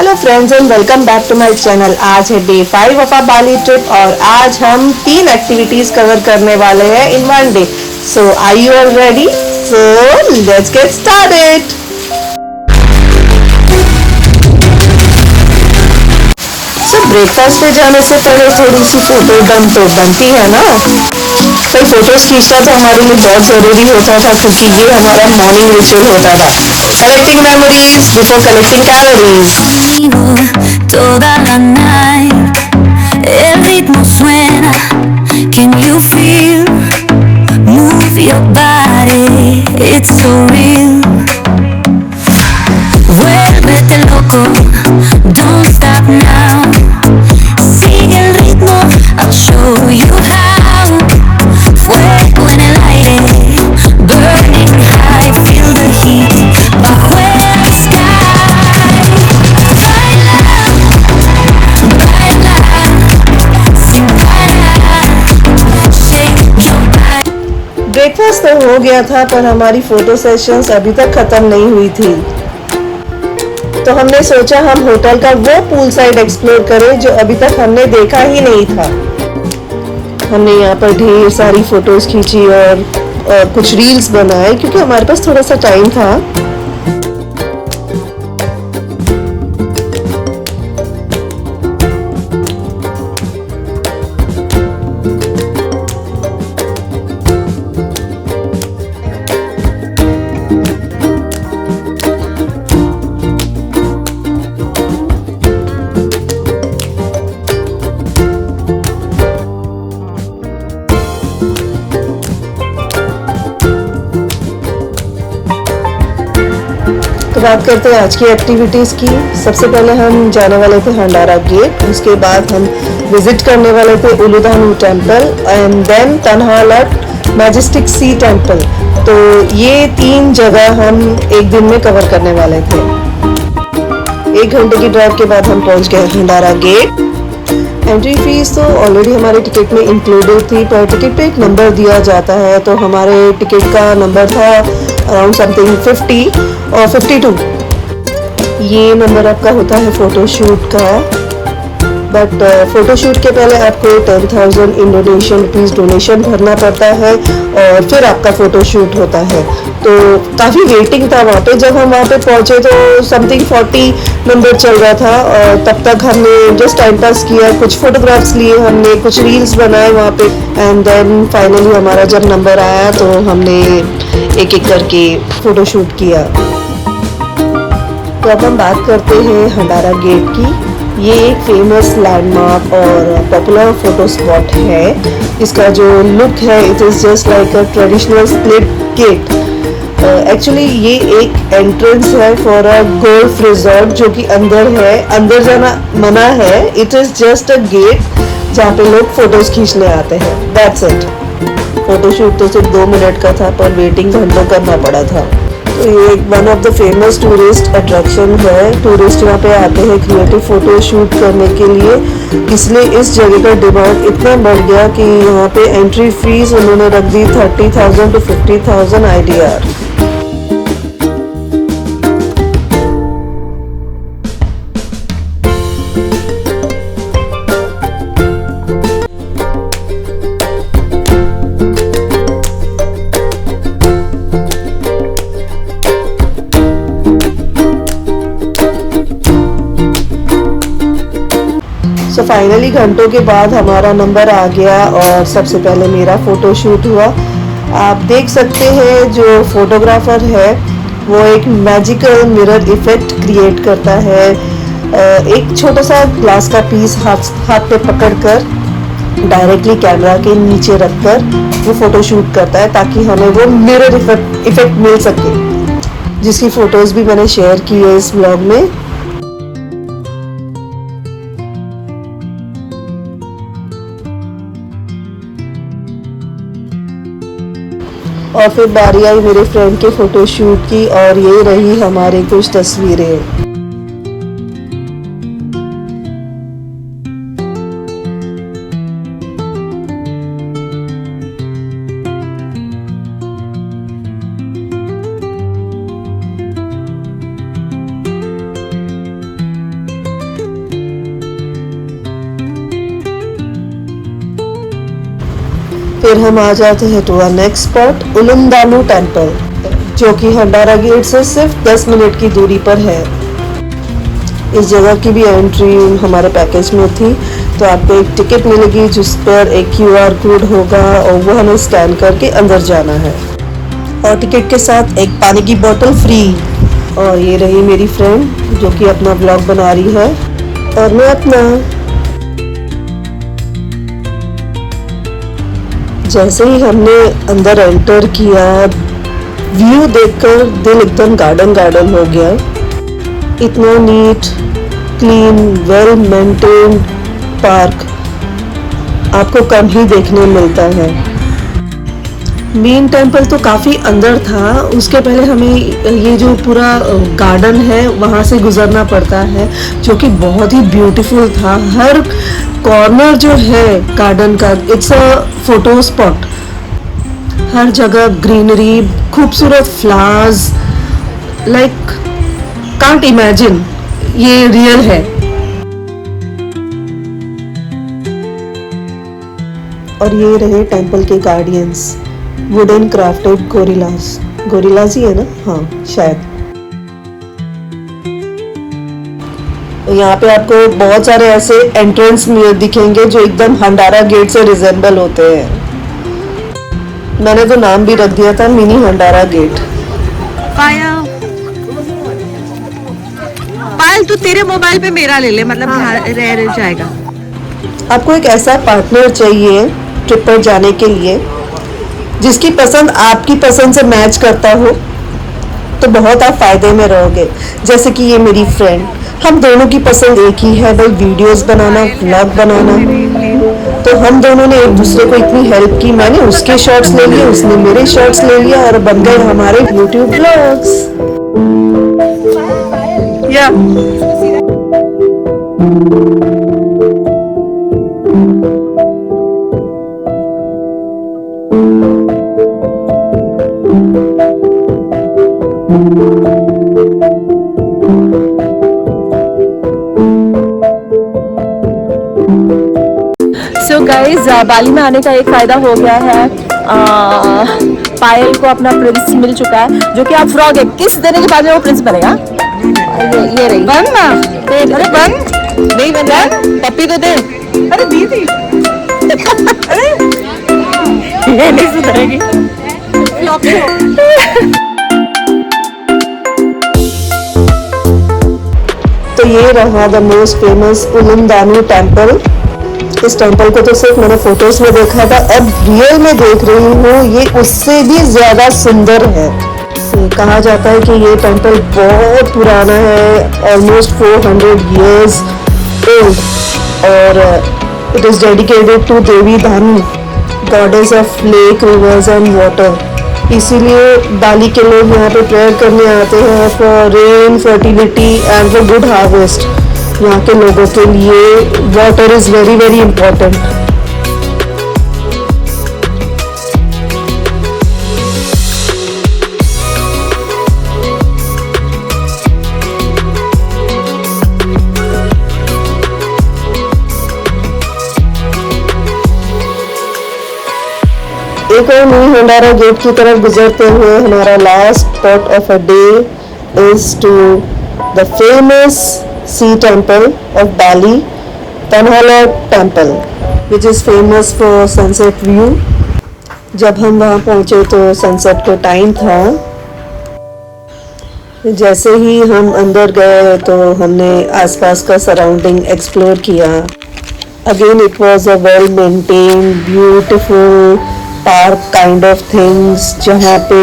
Hello friends and welcome back to my channel. आज है day 5 of our Bali trip और आज हम 3 एक्टिविटीज कवर करने वाले हैं in one day. So are you all ready? So let's get started. Breakfast पे जाने से पहले थोड़ी सी फोटो डन तो बनती है ना। कई फोटोज खींचना तो हमारे लिए बहुत जरूरी होता था क्योंकि ये हमारा मॉर्निंग रिचुअल होता था। Collecting memories before collecting calories. Toda la night, el ritmo suena. Can you feel? Move your body, it's so real. Vuélvete loco, don't stop now. Sigue el ritmo, I'll show you how. Fuego en el aire, burning high, feel the heat. Bajo el sky, baila, baila, sin parar, shake your body. Breakfast तो हो गया था पर हमारी photo sessions अभी तक खत्म नहीं हुई थी, तो हमने सोचा हम होटल का वो पूल साइड एक्सप्लोर करें जो अभी तक हमने देखा ही नहीं था। हमने यहाँ पर ढेर सारी फोटोज खींची और कुछ रील्स बनाए क्योंकि हमारे पास थोड़ा सा टाइम था। तो बात करते हैं आज की एक्टिविटीज़ की। सबसे पहले हम जाने वाले थे हंडारा गेट, उसके बाद हम विजिट करने वाले थे Ulun Danu temple and then Tanah Lot majestic sea temple. तो ये 3 जगह हम एक दिन में कवर करने वाले थे। 1 घंटे की ड्राइव के बाद हम पहुंच गए हंडारा गेट। एंट्री फीस तो ऑलरेडी हमारे टिकट में इंक्लूडेड थी, पर टिकट पे एक नंबर दिया जाता है, तो हमारे टिकट का नंबर था अराउंड समथिंग 50 और 52। ये नंबर आपका होता है फोटोशूट का, बट फोटोशूट के पहले आपको 10,000 इंडोनेशियन रुपीज़ डोनेशन भरना पड़ता है और फिर आपका फ़ोटोशूट होता है। तो काफ़ी वेटिंग था वहाँ पे। जब हम वहाँ पे पहुँचे तो समथिंग 40 नंबर चल रहा था और तब तक हमने जस्ट टाइम पास किया, कुछ फ़ोटोग्राफ्स लिए हमने, कुछ रील्स बनाए वहाँ पे एंड देन फाइनली हमारा जब नंबर आया तो हमने एक एक करके फ़ोटोशूट किया। तो अब हम बात करते हैं हंडारा गेट की। ये एक फेमस लैंडमार्क और पॉपुलर फोटो स्पॉट है। इसका जो लुक है it is just like a traditional split gate. Actually ये एक एंट्रेंस है फॉर अ गोल्फ रिजॉर्ट जो कि अंदर है। अंदर जाना मना है, it is just a gate जहाँ पे लोग फोटोज खींचने आते हैं, दैट्स इट। फोटोशूट तो सिर्फ 2 मिनट का था पर वेटिंग घंटों करना पड़ा था। तो ये one of the famous tourist attraction है। टूरिस्ट यहाँ पे आते हैं क्रिएटिव फोटो शूट करने के लिए, इसलिए इस जगह का डिमांड इतना बढ़ गया कि यहाँ पे एंट्री फीस उन्होंने रख दी 30,000 to 50,000 IDR। सो फाइनली घंटों के बाद हमारा नंबर आ गया और सबसे पहले मेरा फ़ोटो शूट हुआ। आप देख सकते हैं जो फोटोग्राफर है वो एक मैजिकल मिरर इफ़ेक्ट क्रिएट करता है। एक छोटा सा ग्लास का पीस हाथ पे पकड़कर डायरेक्टली कैमरा के नीचे रखकर वो फ़ोटो शूट करता है ताकि हमें वो मिरर इफ़ेक्ट मिल सके, जिसकी फ़ोटोज़ भी मैंने शेयर की है इस व्लॉग में। और फिर बारी आई मेरे फ्रेंड के फ़ोटोशूट की और ये रही हमारी कुछ तस्वीरें। फिर हम आ जाते हैं to our next spot Ulun Danu temple, जो कि हंडारा गेट से सिर्फ 10 मिनट की दूरी पर है। इस जगह की भी एंट्री हमारे पैकेज में थी, तो आपको एक टिकट मिलेगी जिस पर एक QR कोड होगा और वो हमें स्कैन करके अंदर जाना है, और टिकट के साथ एक पानी की बोतल फ्री। और ये रही मेरी फ्रेंड जो कि अपना ब्लॉग बना रही है, और मैं अपना। जैसे ही हमने अंदर एंटर किया, व्यू देखकर दिल एकदम गार्डन गार्डन हो गया। इतना neat, clean, well maintained park आपको कम ही देखने मिलता है। मेन टेम्पल तो काफ़ी अंदर था, उसके पहले हमें ये जो पूरा गार्डन है वहाँ से गुजरना पड़ता है, जो कि बहुत ही ब्यूटीफुल था। हर कॉर्नर जो है गार्डन का, इट्स अ फोटो स्पॉट। हर जगह ग्रीनरी, खूबसूरत फ्लावर्स, लाइक कांट इमेजिन ये रियल है। और ये रहे टेम्पल के गार्डियंस, वुडन क्राफ्टेड गोरिल्लास ही है ना, हाँ शायद। यहाँ पे आपको बहुत सारे ऐसे एंट्रेंस दिखेंगे जो एकदम हंडारा गेट से रिजेंबल होते हैं। मैंने तो नाम भी रख दिया था मिनी हंडारा गेट। पायल तू तेरे मोबाइल पे मेरा ले ले, मतलब रह जाएगा। आपको एक ऐसा पार्टनर चाहिए ट्रिप पर जाने के लिए जिसकी पसंद आपकी पसंद से मैच करता हो, तो बहुत आप फायदे में रहोगे। जैसे कि ये मेरी फ्रेंड, हम दोनों की पसंद एक ही है भाई, वीडियोस बनाना, व्लॉग बनाना। तो हम दोनों ने एक दूसरे को इतनी हेल्प की, मैंने उसके शॉट्स ले लिए, उसने मेरे शॉट्स ले लिया, और बन गए हमारे YouTube ब्लॉग्स। या सो गाइज, बाली में आने का एक फायदा हो गया है, पायल को अपना प्रिंस मिल चुका है, जो कि आप फ्रॉग है, किस देने के बाद में वो प्रिंस बनेगा। ये रही बन ना, अरे बन नहीं बन रहा, पप्पी तो दे। अरे दीदी अरे ये नहीं सुधरेगी। तो ये रहा द मोस्ट फेमस उलुमदानु टेम्पल। इस टेम्पल को तो सिर्फ मैंने फोटोज में देखा था, अब रियल में देख रही हूँ, ये उससे भी ज्यादा सुंदर है। कहा जाता है कि ये टेम्पल बहुत पुराना है, ऑलमोस्ट 400 years old, और it is dedicated to Dewi Danu, goddess of lake, rivers and water. इसीलिए बाली के लोग यहाँ पे प्रेयर करने आते हैं for rain, fertility and for good harvest. यहाँ के लोगों के लिए water is very very important. एक और मिनी हंडारा गेट की तरफ गुजरते हुए हमारा last spot of a day is to the famous sea temple of Bali, Tanhalat Temple, which is famous for sunset view. जब हम वहाँ पहुँचे तो सनसेट का टाइम था। जैसे ही हम अंदर गए तो हमने आसपास का सराउंडिंग एक्सप्लोर किया। Again it was a well maintained beautiful park kind of things, जहाँ पे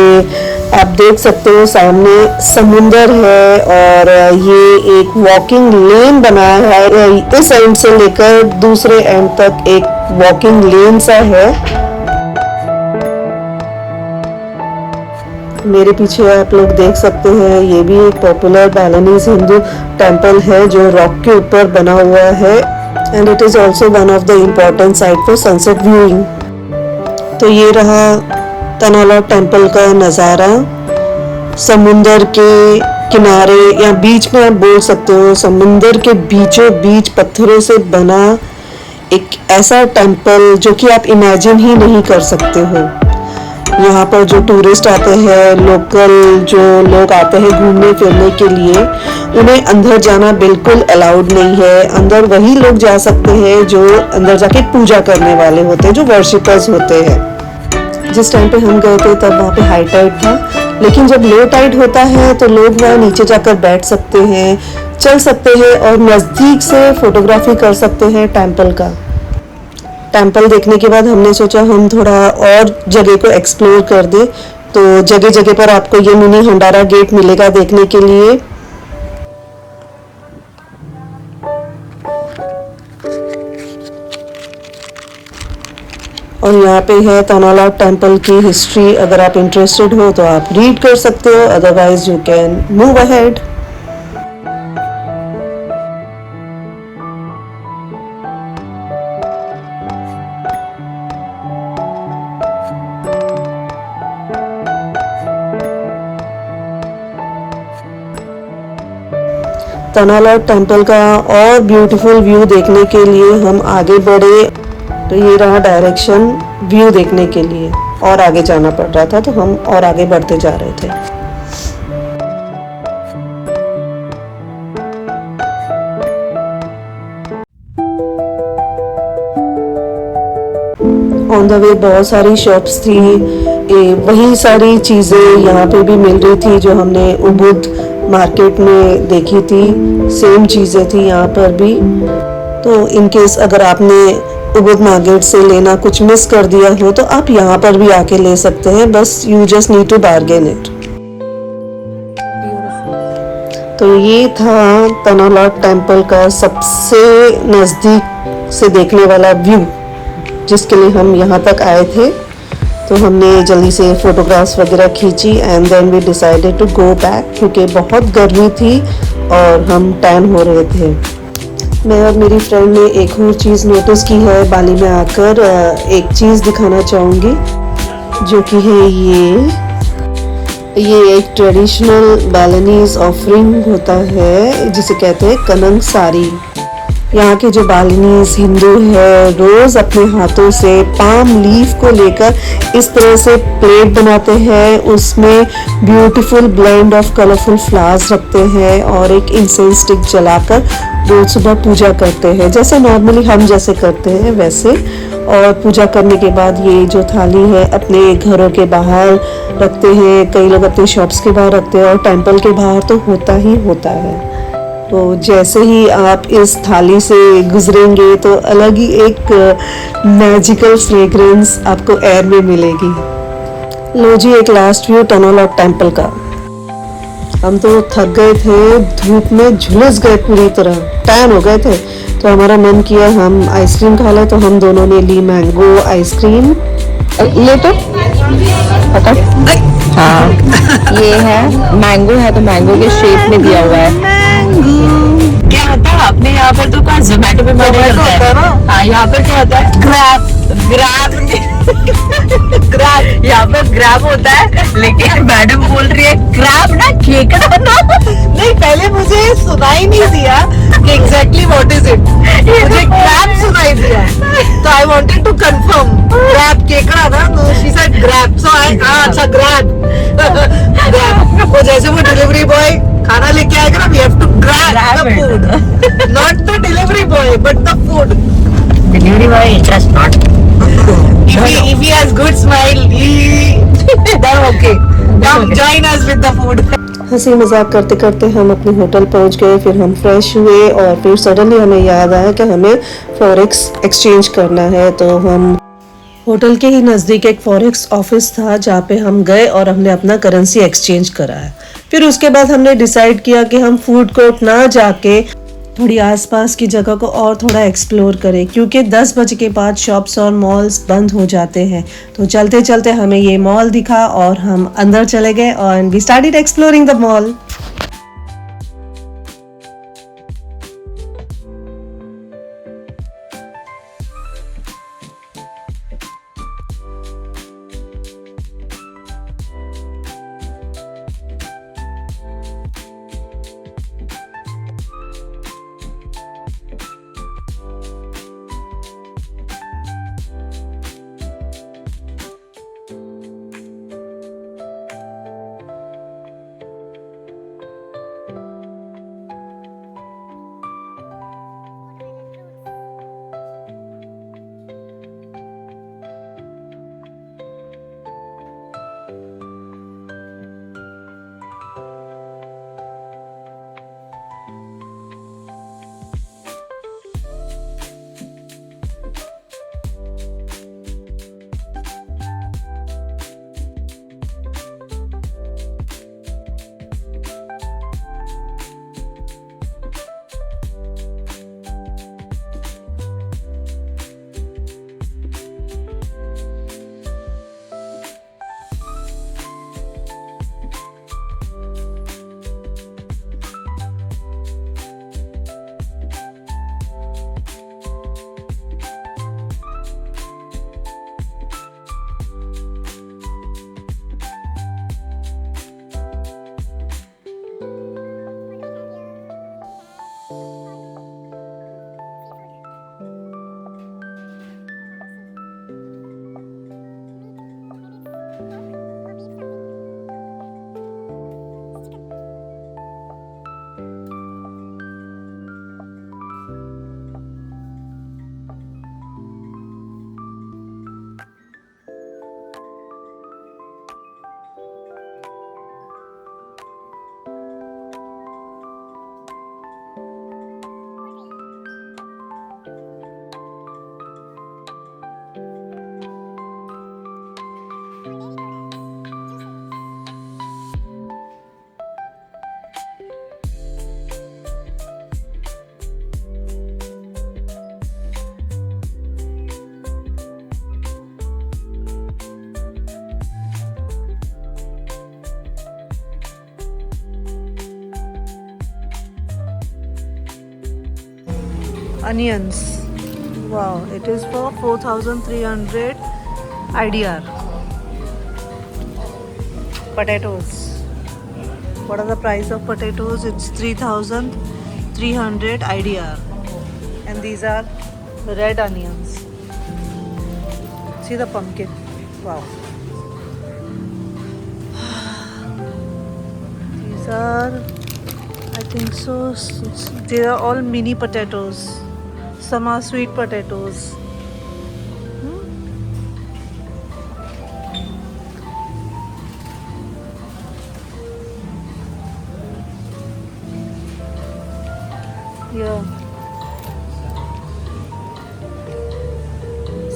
आप देख सकते हो सामने समुंदर है, और ये एक वॉकिंग लेन बनाया है। इस एंड से लेकर दूसरे एंड तक एक वॉकिंग लेन सा है। मेरे पीछे आप लोग देख सकते हैं, ये भी एक पॉपुलर बालिनीज हिंदू टेम्पल है जो रॉक के ऊपर बना हुआ है, and it is also one of the important site for sunset viewing. तो ये रहा तनहालाट टेम्पल का नज़ारा, समुंदर के किनारे या बीच में आप बोल सकते हो, समुंदर के बीचों बीच पत्थरों से बना एक ऐसा टेम्पल जो कि आप इमेजिन ही नहीं कर सकते हो। यहाँ पर जो टूरिस्ट आते हैं, लोकल जो लोग आते हैं घूमने फिरने के लिए, उन्हें अंदर जाना बिल्कुल अलाउड नहीं है। अंदर वही लोग जा सकते हैं जो अंदर जाके पूजा करने वाले होते हैं, जो वर्शिपर्स होते हैं। जिस टाइम पे हम गए थे तब वहाँ पे हाई टाइड था, लेकिन जब लो टाइड होता है तो लोग वहाँ नीचे जाकर बैठ सकते हैं, चल सकते हैं और नज़दीक से फोटोग्राफी कर सकते हैं टेम्पल का। टेम्पल देखने के बाद हमने सोचा हम थोड़ा और जगह को एक्सप्लोर कर दे, तो जगह जगह पर आपको ये मिनी हंडारा गेट मिलेगा देखने के लिए। और यहाँ पे है तनालाट टेम्पल की हिस्ट्री। अगर आप इंटरेस्टेड हो तो आप रीड कर सकते हो, otherwise you can move ahead. Tanah Lot temple का और ब्यूटीफुल व्यू देखने के लिए हम आगे बढ़े, तो ये रहा डायरेक्शन व्यू देखने के लिए। और आगे जाना पड़ रहा था तो हम और आगे बढ़ते जा रहे थे। ऑन द वे बहुत सारी शॉप्स थी, वही सारी चीज़ें यहाँ पे भी मिल रही थी जो हमने उबुद मार्केट में देखी थी। सेम चीज़ें थी यहाँ पर भी। तो इन केस अगर आपने उबुद मार्केट से लेना कुछ मिस कर दिया हो तो आप यहाँ पर भी आके ले सकते हैं, बस you just need to bargain it. तो ये था तनालाट टेम्पल का सबसे नज़दीक से देखने वाला व्यू, जिसके लिए हम यहाँ तक आए थे। तो हमने जल्दी से फोटोग्राफ्स वगैरह खींची and then we decided to go back, क्योंकि बहुत गर्मी थी और हम टैन हो रहे थे। मैं और मेरी फ्रेंड ने एक और चीज़ नोटिस की है बाली में आकर, एक चीज़ दिखाना चाहूँगी जो कि है ये एक ट्रेडिशनल बालिनीज ऑफरिंग होता है जिसे कहते हैं कनंग सारी। यहाँ के जो बालिनीज हिंदू है रोज़ अपने हाथों से पाम लीफ को लेकर इस तरह से प्लेट बनाते हैं, उसमें beautiful blend of colourful flowers रखते हैं और एक इंसेंस स्टिक जलाकर रोज सुबह पूजा करते हैं, जैसे नॉर्मली हम जैसे करते हैं वैसे। और पूजा करने के बाद ये जो थाली है अपने घरों के बाहर रखते हैं, कई लोग अपने शॉप्स के बाहर रखते हैं और टेंपल के बाहर तो होता ही होता है। तो जैसे ही आप इस थाली से गुजरेंगे तो अलग ही एक मैजिकल फ्रेग्रेंस आपको एयर में मिलेगी। लो जी, एक लास्ट व्यू तनालाट टेम्पल का। हम तो थक गए थे, धूप में झुलस गए, पूरी तरह टैन हो गए थे, तो हमारा मन किया हम आइसक्रीम खा लें, तो हम दोनों ने ली मैंगो आइसक्रीम। ले तो पता। हाँ ये है मैंगो, है तो मैंगो के शेप में दिया हुआ है। क्या होता है अपने यहाँ पर तो कौन जोमेटो पे मर्डर करता है ना। हाँ यहाँ पर क्या होता है, ग्रैब ग्रैब ग्रैब, यहाँ पर ग्रैब होता है, लेकिन मैडम बोल रही है ग्रैब ना केकड़ा ना। नहीं, पहले मुझे सुनाई नहीं दिया कि एग्जैक्टली व्हाट इज इट, मुझे ग्रैब सुनाई दिया, तो I wanted to confirm grab केकड़ा ना, तो she said grab, so I अच्छा ग्रैब ग्रैब। वो जैसे वो डिलीवरी बॉय खाना लेके आएगा ना, we have to grab the food, not the delivery boy but the food. Delivery boy just not, if he has good smile, then okay, come join us with the food। हंसी मजाक करते करते हम अपने होटल पहुंच गए, फिर हम फ्रेश हुए और फिर सडनली हमें याद आया कि हमें फॉरेक्स एक्सचेंज करना है। तो हम होटल के ही नज़दीक एक फॉरेक्स ऑफिस था जहाँ पे हम गए और हमने अपना करेंसी एक्सचेंज कराया। फिर उसके बाद हमने डिसाइड किया कि हम फूड कोर्ट ना जाके थोड़ी आसपास की जगह को और थोड़ा एक्सप्लोर करें, क्योंकि 10 बजे के बाद शॉप्स और मॉल्स बंद हो जाते हैं। तो चलते चलते हमें ये मॉल दिखा और हम अंदर चले गए और we started exploring the mall. onions. Wow, it is for 4,300 IDR. Potatoes. What are the price of potatoes? It's 3,300 IDR. And these are red onions. See the pumpkin. Wow. These are, I think so, they are all mini potatoes. Some are sweet potatoes. Yeah.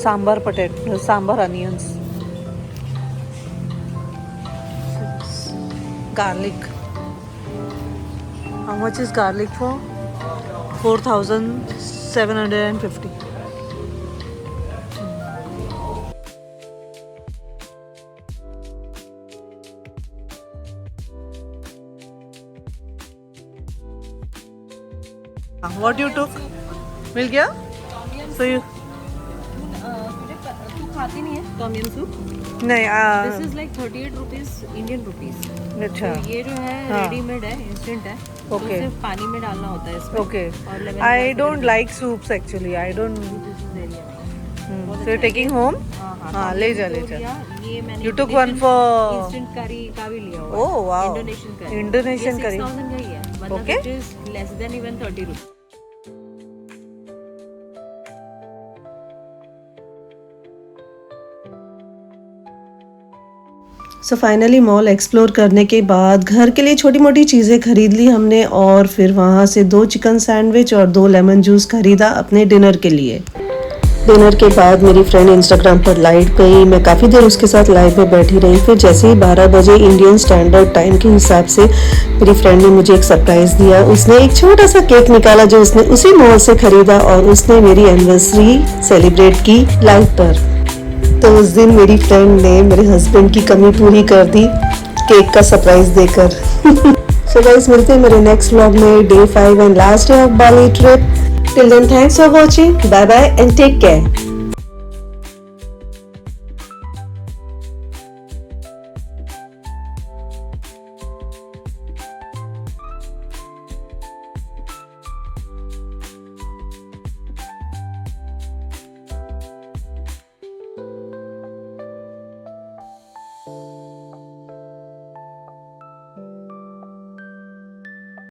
Sambar potato, sambar onions. Garlic. How much is garlic for? 4,750. What you took? मिल गया? So you? तू खाती नहीं है Tom yum soup? नहीं this is like 38 rupees Indian rupees. अच्छा ये जो है हाँ। रेडीमेड है, इंस्टेंट है। तो Okay. सिर्फ पानी में डालना होता है इसमें। Okay. और lemon I grass don't वगैरह। like soups actually. I don't. This is very nice। So you're taking home? हाँ ले जा ले जा. ये मैंने You took one for. Instant करी का भी लिया हुआ है। Oh wow. इंडोनेशियन करी। Indonesian curry. 6000 का ही है। मतलब Okay. it is less than even 30 rupees। So finally mall explore करने के बाद घर के लिए छोटी मोटी चीज़ें खरीद ली हमने और फिर वहाँ से 2 चिकन सैंडविच और 2 लेमन जूस खरीदा अपने डिनर के लिए। डिनर के बाद मेरी फ्रेंड इंस्टाग्राम पर लाइव गई, मैं काफ़ी देर उसके साथ लाइव में बैठी रही। फिर जैसे ही 12 बजे इंडियन स्टैंडर्ड टाइम के हिसाब से मेरी फ्रेंड ने मुझे एक सरप्राइज़ दिया। उसने एक छोटा सा केक निकाला जो उसने उसी मॉल से खरीदा और उसने मेरी एनिवर्सरी सेलिब्रेट की लाइव पर। तो उस दिन मेरी फ्रेंड ने मेरे हस्बैंड की कमी पूरी कर दी केक का सरप्राइज देकर। सो गाइस मिलते हैं मेरे नेक्स्ट व्लॉग में, day 5 and last day of Bali trip. Till then thanks for watching, bye bye and take care.